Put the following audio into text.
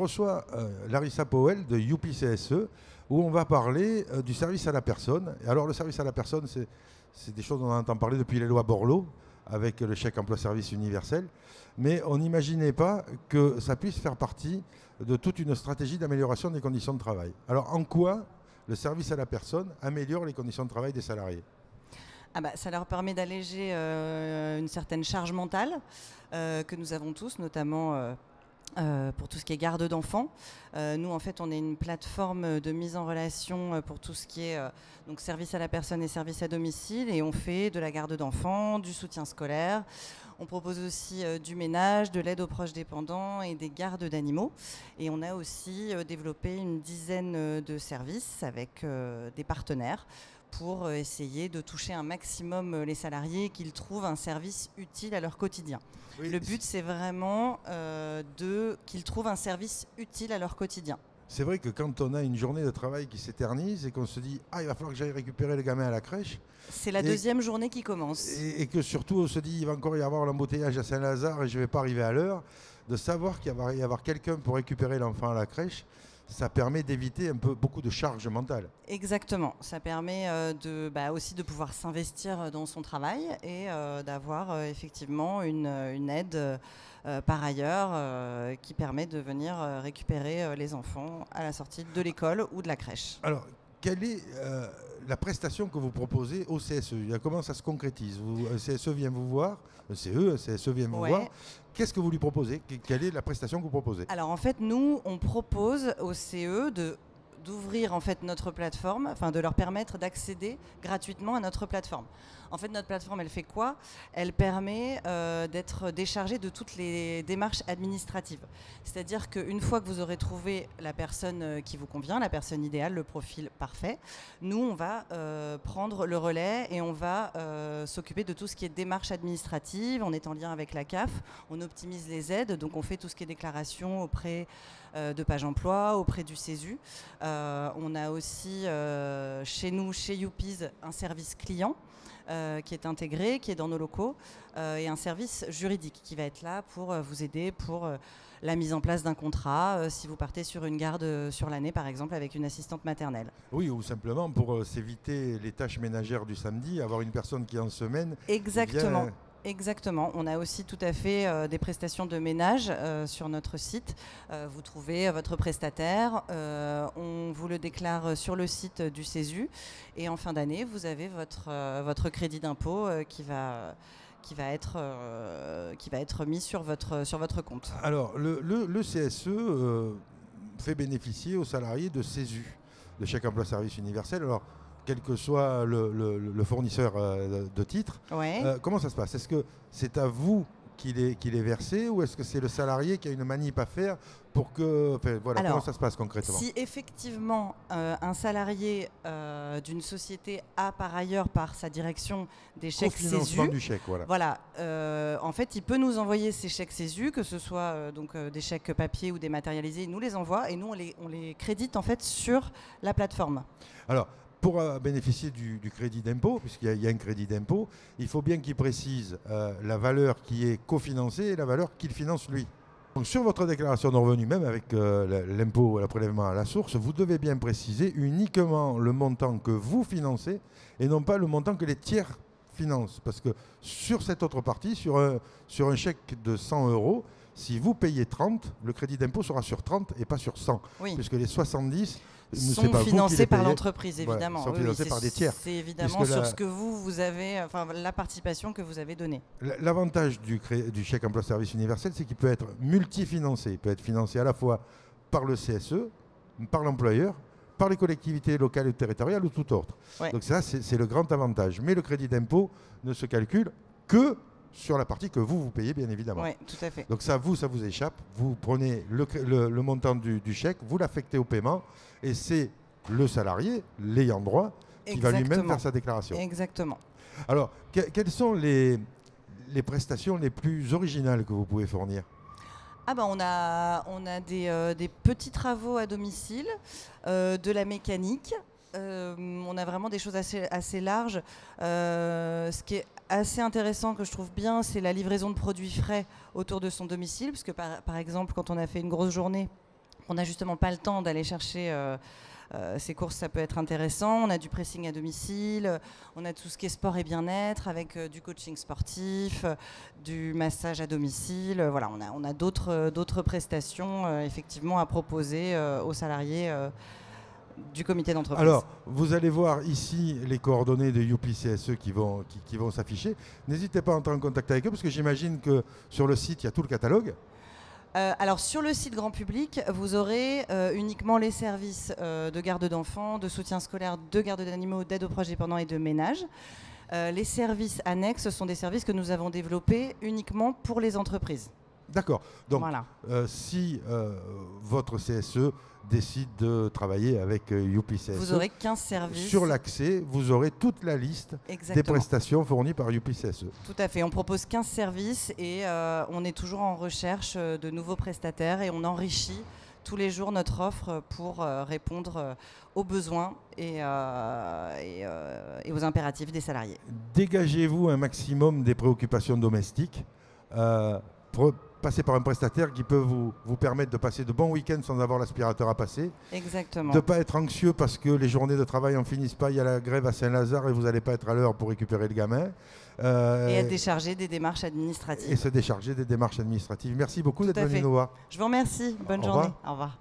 reçoit Larissa Powell de Youpi CSE, où on va parler du service à la personne. Et alors le service à la personne, c'est des choses dont on entend parler depuis les lois Borloo, avec le chèque emploi-service universel. Mais on n'imaginait pas que ça puisse faire partie de toute une stratégie d'amélioration des conditions de travail. Alors en quoi le service à la personne améliore les conditions de travail des salariés ? Ça leur permet d'alléger une certaine charge mentale que nous avons tous, notamment pour tout ce qui est garde d'enfants. Nous, en fait, on est une plateforme de mise en relation pour tout ce qui est donc service à la personne et service à domicile, et on fait de la garde d'enfants, du soutien scolaire. On propose aussi du ménage, de l'aide aux proches dépendants et des gardes d'animaux. Et on a aussi développé une dizaine de services avec des partenaires pour essayer de toucher un maximum les salariés et qu'ils trouvent un service utile à leur quotidien. Oui, le but, c'est vraiment qu'ils trouvent un service utile à leur quotidien. C'est vrai que quand on a une journée de travail qui s'éternise et qu'on se dit « Ah, il va falloir que j'aille récupérer le gamin à la crèche », c'est la deuxième journée qui commence. Et que surtout on se dit « Il va encore y avoir l'embouteillage à Saint-Lazare et je ne vais pas arriver à l'heure », de savoir qu'il va y avoir quelqu'un pour récupérer l'enfant à la crèche, ça permet d'éviter beaucoup de charges mentales. Exactement. Ça permet aussi de pouvoir s'investir dans son travail et d'avoir effectivement une aide par ailleurs qui permet de venir récupérer les enfants à la sortie de l'école ou de la crèche. Alors, quelle est la prestation que vous proposez au CSE ? Comment ça se concrétise ? Un CSE vient vous voir, un CSE vient vous voir. Qu'est-ce que vous lui proposez ? Quelle est la prestation que vous proposez ? Alors en fait, nous, on propose au CE d'ouvrir en fait notre plateforme, enfin de leur permettre d'accéder gratuitement à notre plateforme. En fait, notre plateforme, elle fait quoi ? Elle permet d'être déchargée de toutes les démarches administratives. C'est-à-dire qu'une fois que vous aurez trouvé la personne qui vous convient, la personne idéale, le profil parfait, nous, on va prendre le relais et on va s'occuper de tout ce qui est démarche administrative. On est en lien avec la CAF, on optimise les aides, donc on fait tout ce qui est déclaration auprès de Page Emploi, auprès du CESU. On a aussi chez nous, chez Youpies, un service client qui est intégré, qui est dans nos locaux, et un service juridique qui va être là pour vous aider pour la mise en place d'un contrat, si vous partez sur une garde sur l'année, par exemple, avec une assistante maternelle. Oui, ou simplement pour s'éviter les tâches ménagères du samedi, avoir une personne qui en semaine... Exactement. Exactement. On a aussi tout à fait des prestations de ménage sur notre site. Vous trouvez votre prestataire, on vous le déclare sur le site du CESU et en fin d'année, vous avez votre crédit d'impôt qui va être mis sur votre compte. Alors, le CSE fait bénéficier aux salariés de CESU, de chèque emploi-service universel. Alors, quel que soit le fournisseur de titres. Ouais. Comment ça se passe ? Est-ce que c'est à vous qu'il est versé ou est-ce que c'est le salarié qui a une manip à faire pour que... Alors, comment ça se passe concrètement ? Si effectivement un salarié d'une société a par ailleurs par sa direction des chèques CESU, du chèque, en fait, il peut nous envoyer ces chèques CESU, que ce soit des chèques papier ou dématérialisés, il nous les envoie et nous on les crédite en fait sur la plateforme. Alors, pour bénéficier du crédit d'impôt, puisqu'il y a un crédit d'impôt, il faut bien qu'il précise la valeur qui est cofinancée et la valeur qu'il finance lui. Donc sur votre déclaration de revenus, même avec l'impôt, le prélèvement à la source, vous devez bien préciser uniquement le montant que vous financez et non pas le montant que les tiers financent. Parce que sur cette autre partie, sur un chèque de 100 €, si vous payez 30, le crédit d'impôt sera sur 30 et pas sur 100. Oui. Puisque les 70 sont financés par l'entreprise, évidemment. Voilà, sont financés par des tiers. C'est évidemment sur ce que vous avez, enfin la participation que vous avez donnée. L'avantage du chèque emploi-service universel, c'est qu'il peut être multifinancé. Il peut être financé à la fois par le CSE, par l'employeur, par les collectivités locales ou territoriales ou tout autre. Ouais. Donc ça, c'est le grand avantage. Mais le crédit d'impôt ne se calcule que sur la partie que vous payez, bien évidemment. Oui, tout à fait. Donc ça vous échappe. Vous prenez le montant du chèque, vous l'affectez au paiement, et c'est le salarié, l'ayant droit, qui va lui-même faire sa déclaration. Exactement. Alors, quelles sont les prestations les plus originales que vous pouvez fournir ? On a des petits travaux à domicile, de la mécanique. On a vraiment des choses assez larges. Ce qui est assez intéressant, que je trouve bien, c'est la livraison de produits frais autour de son domicile, parce que par exemple, quand on a fait une grosse journée, On n'a justement pas le temps d'aller chercher ces courses, ça peut être intéressant. On a du pressing à domicile, on a tout ce qui est sport et bien-être avec du coaching sportif, du massage à domicile. Voilà, on a d'autres prestations effectivement à proposer aux salariés du comité d'entreprise. Alors, vous allez voir ici les coordonnées de UPCSE qui vont s'afficher. N'hésitez pas à entrer en contact avec eux parce que j'imagine que sur le site, il y a tout le catalogue. Alors sur le site grand public, vous aurez uniquement les services de garde d'enfants, de soutien scolaire, de garde d'animaux, d'aide aux proches dépendants et de ménage. Les services annexes sont des services que nous avons développés uniquement pour les entreprises. D'accord. Donc, voilà. Si votre CSE décide de travailler avec UPCSE, vous aurez 15 services. Sur l'accès, vous aurez toute la liste des prestations fournies par UPCSE. Tout à fait. On propose 15 services et on est toujours en recherche de nouveaux prestataires et on enrichit tous les jours notre offre pour répondre aux besoins et aux impératifs des salariés. Dégagez-vous un maximum des préoccupations domestiques. Passer par un prestataire qui peut vous permettre de passer de bons week-ends sans avoir l'aspirateur à passer. Exactement. De ne pas être anxieux parce que les journées de travail n'en finissent pas, il y a la grève à Saint-Lazare et vous n'allez pas être à l'heure pour récupérer le gamin. Et être déchargé des démarches administratives. Et se décharger des démarches administratives. Merci beaucoup d'être venu nous voir. Je vous remercie. Bonne journée. Au revoir.